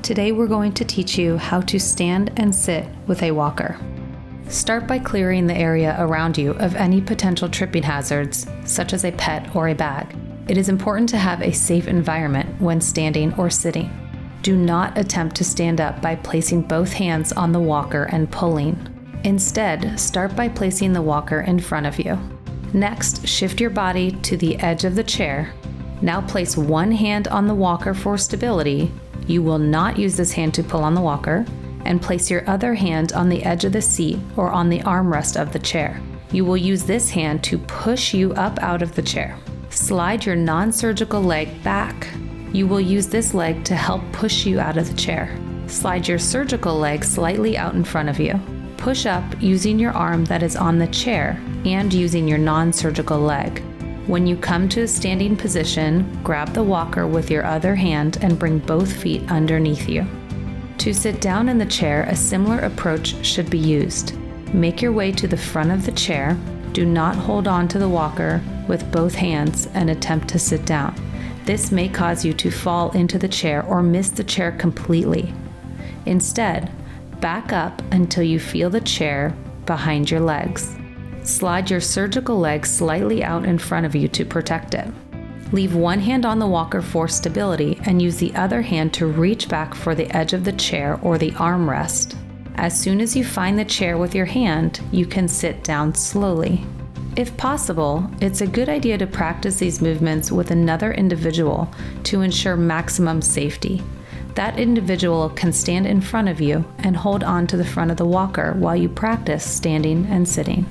Today we're going to teach you how to stand and sit with a walker. Start by clearing the area around you of any potential tripping hazards, such as a pet or a bag. It is important to have a safe environment when standing or sitting. Do not attempt to stand up by placing both hands on the walker and pulling. Instead, start by placing the walker in front of you. Next, shift your body to the edge of the chair. Now place one hand on the walker for stability. You will not use this hand to pull on the walker, and place your other hand on the edge of the seat or on the armrest of the chair. You will use this hand to push you up out of the chair. Slide your non-surgical leg back. You will use this leg to help push you out of the chair. Slide your surgical leg slightly out in front of you. Push up using your arm that is on the chair and using your non-surgical leg. When you come to a standing position, grab the walker with your other hand and bring both feet underneath you. To sit down in the chair, a similar approach should be used. Make your way to the front of the chair. Do not hold on to the walker with both hands and attempt to sit down. This may cause you to fall into the chair or miss the chair completely. Instead, back up until you feel the chair behind your legs. Slide your surgical leg slightly out in front of you to protect it. Leave one hand on the walker for stability and use the other hand to reach back for the edge of the chair or the armrest. As soon as you find the chair with your hand, you can sit down slowly. If possible, it's a good idea to practice these movements with another individual to ensure maximum safety. That individual can stand in front of you and hold on to the front of the walker while you practice standing and sitting.